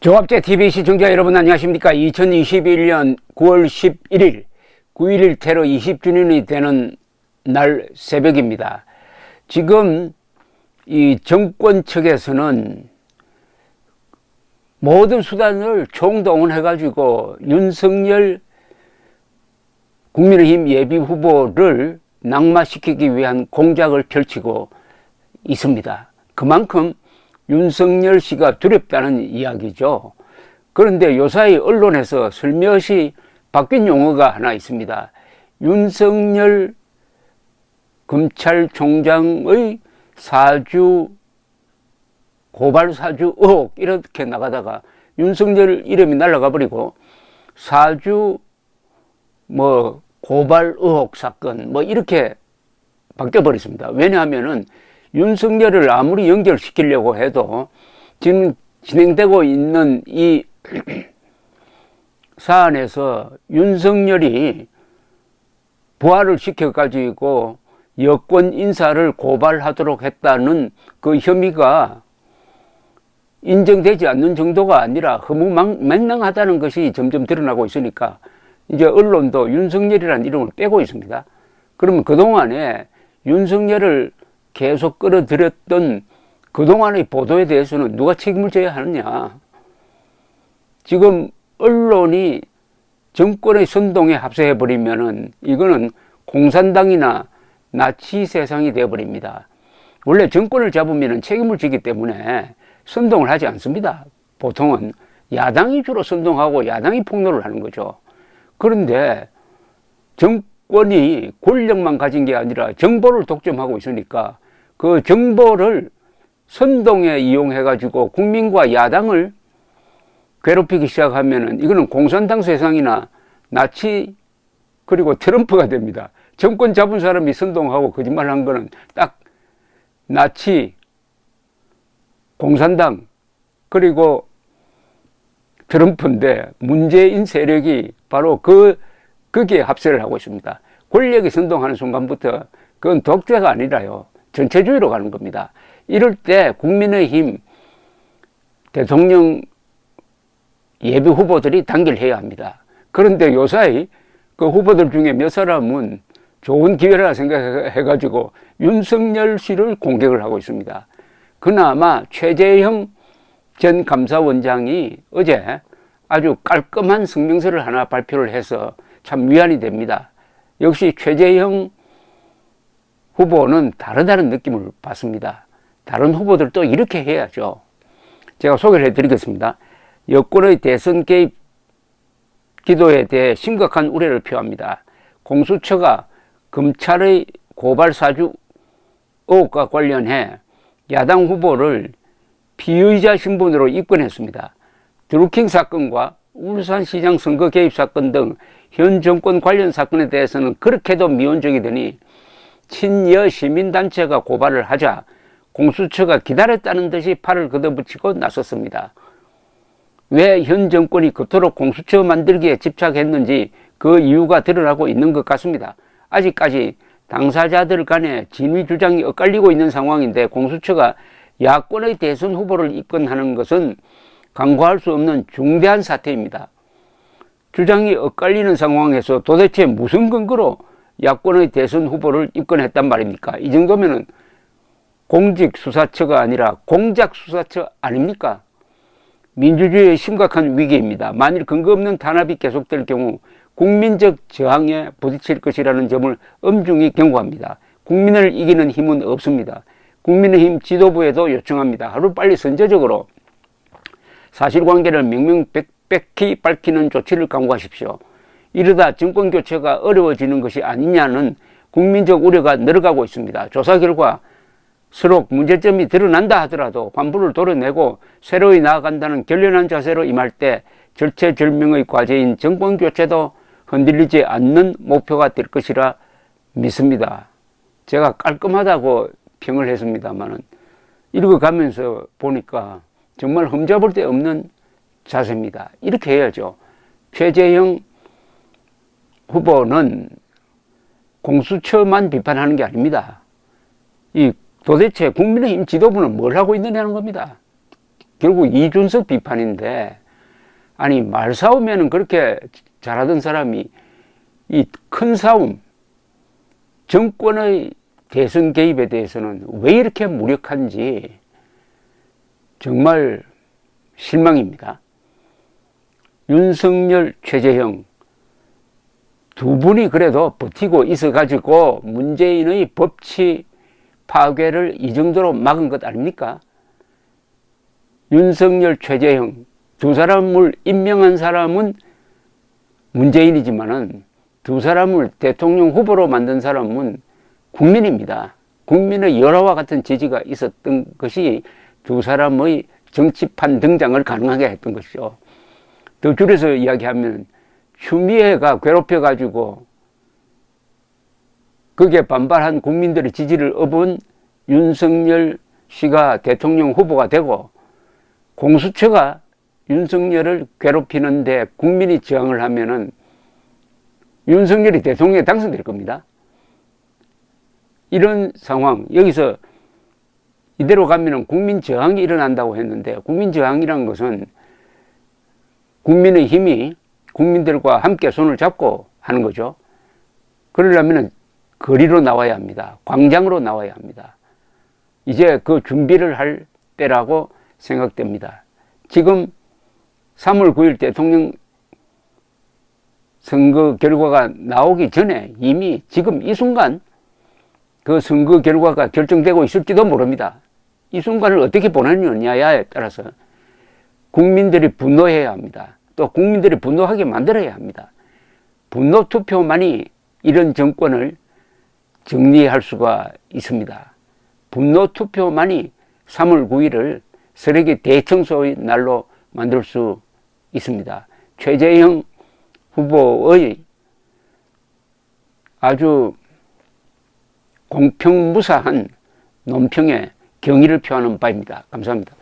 조합제 TV 시청자 여러분 안녕하십니까? 2021년 9월 11일 9.11 테러 20주년이 되는 날 새벽입니다. 지금 이 정권 측에서는 모든 수단을 총동원해 가지고 윤석열 국민의힘 예비후보를 낙마시키기 위한 공작을 펼치고 있습니다. 그만큼 윤석열 씨가 두렵다는 이야기죠. 그런데 요사이 언론에서 슬며시 바뀐 용어가 하나 있습니다. 윤석열 검찰총장의 사주 고발 사주 의혹 이렇게 나가다가 윤석열 이름이 날아가 버리고 사주 고발 의혹 사건 이렇게 바뀌어 버렸습니다. 왜냐하면은 윤석열을 아무리 연결시키려고 해도 지금 진행되고 있는 이 사안에서 윤석열이 부활을 시켜가지고 여권 인사를 고발하도록 했다는 그 혐의가 인정되지 않는 정도가 아니라 허무맹랑하다는 것이 점점 드러나고 있으니까 이제 언론도 윤석열이라는 이름을 빼고 있습니다. 그러면 그동안에 윤석열을 계속 끌어들였던 그동안의 보도에 대해서는 누가 책임을 져야 하느냐. 지금 언론이 정권의 선동에 합세해버리면은 이거는 공산당이나 나치 세상이 되어버립니다. 원래 정권을 잡으면은 책임을 지기 때문에 선동을 하지 않습니다. 보통은 야당이 주로 선동하고 야당이 폭로를 하는 거죠. 그런데 정권이 권력만 가진 게 아니라 정보를 독점하고 있으니까 그 정보를 선동에 이용해가지고 국민과 야당을 괴롭히기 시작하면은 이거는 공산당 세상이나 나치 그리고 트럼프가 됩니다. 정권 잡은 사람이 선동하고 거짓말한 거는 딱 나치, 공산당 그리고 트럼프인데 문재인 세력이 바로 거기에 합세를 하고 있습니다. 권력이 선동하는 순간부터 그건 독재가 아니라요. 전체주의로 가는 겁니다. 이럴 때 국민의힘 대통령 예비 후보들이 단결해야 합니다. 그런데 요사이 그 후보들 중에 몇 사람은 좋은 기회라 생각해가지고 윤석열 씨를 공격을 하고 있습니다. 그나마 최재형 전 감사원장이 어제 아주 깔끔한 성명서를 하나 발표를 해서 참 위안이 됩니다. 역시 최재형 후보는 다르다는 느낌을 받습니다. 다른 후보들도 이렇게 해야죠. 제가 소개를 해드리겠습니다. 여권의 대선 개입 기도에 대해 심각한 우려를 표합니다. 공수처가 검찰의 고발 사주 의혹과 관련해 야당 후보를 피의자 신분으로 입건했습니다. 드루킹 사건과 울산시장 선거 개입 사건 등 현 정권 관련 사건에 대해서는 그렇게도 미온적이더니 친여 시민단체가 고발을 하자 공수처가 기다렸다는 듯이 팔을 걷어붙이고 나섰습니다. 왜 현 정권이 그토록 공수처 만들기에 집착했는지 그 이유가 드러나고 있는 것 같습니다. 아직까지 당사자들 간의 진위 주장이 엇갈리고 있는 상황인데 공수처가 야권의 대선 후보를 입건하는 것은 간과할 수 없는 중대한 사태입니다. 주장이 엇갈리는 상황에서 도대체 무슨 근거로 야권의 대선 후보를 입건했단 말입니까? 이 정도면은 공직수사처가 아니라 공작수사처 아닙니까? 민주주의의 심각한 위기입니다. 만일 근거 없는 탄압이 계속될 경우 국민적 저항에 부딪힐 것이라는 점을 엄중히 경고합니다. 국민을 이기는 힘은 없습니다. 국민의힘 지도부에도 요청합니다. 하루빨리 선제적으로 사실관계를 명명백백히 밝히는 조치를 강구하십시오. 이러다 정권교체가 어려워지는 것이 아니냐는 국민적 우려가 늘어가고 있습니다. 조사 결과 서로 문제점이 드러난다 하더라도 환부를 도려내고 새로이 나아간다는 결연한 자세로 임할 때 절체절명의 과제인 정권교체도 흔들리지 않는 목표가 될 것이라 믿습니다. 제가 깔끔하다고 평을 했습니다만은 읽어가면서 보니까 정말 흠잡을 데 없는 자세입니다. 이렇게 해야죠. 최재형 후보는 공수처만 비판하는 게 아닙니다. 도대체 국민의힘 지도부는 뭘 하고 있느냐는 겁니다. 결국 이준석 비판인데 아니, 말싸움에는 그렇게 잘하던 사람이 이 큰 싸움, 정권의 대선 개입에 대해서는 왜 이렇게 무력한지 정말 실망입니다. 윤석열, 최재형 두 분이 그래도 버티고 있어가지고 문재인의 법치 파괴를 이 정도로 막은 것 아닙니까? 윤석열, 최재형 두 사람을 임명한 사람은 문재인이지만은 두 사람을 대통령 후보로 만든 사람은 국민입니다. 국민의 열화와 같은 지지가 있었던 것이 두 사람의 정치판 등장을 가능하게 했던 것이죠. 더 줄여서 이야기하면 추미애가 괴롭혀가지고 거기에 반발한 국민들의 지지를 얻은 윤석열 씨가 대통령 후보가 되고 공수처가 윤석열을 괴롭히는데 국민이 저항을 하면은 윤석열이 대통령에 당선될 겁니다. 이런 상황, 여기서 이대로 가면은 국민 저항이 일어난다고 했는데, 국민 저항이라는 것은 국민의 힘이 국민들과 함께 손을 잡고 하는 거죠. 그러려면 거리로 나와야 합니다. 광장으로 나와야 합니다. 이제 그 준비를 할 때라고 생각됩니다. 지금 3월 9일 대통령 선거 결과가 나오기 전에 이미 지금 이 순간 그 선거 결과가 결정되고 있을지도 모릅니다. 이 순간을 어떻게 보내느냐에 따라서 국민들이 분노해야 합니다. 또 국민들이 분노하게 만들어야 합니다. 분노 투표만이 이런 정권을 정리할 수가 있습니다. 분노 투표만이 3월 9일을 쓰레기 대청소의 날로 만들 수 있습니다. 최재형 후보의 아주 공평무사한 논평에 경의를 표하는 바입니다. 감사합니다.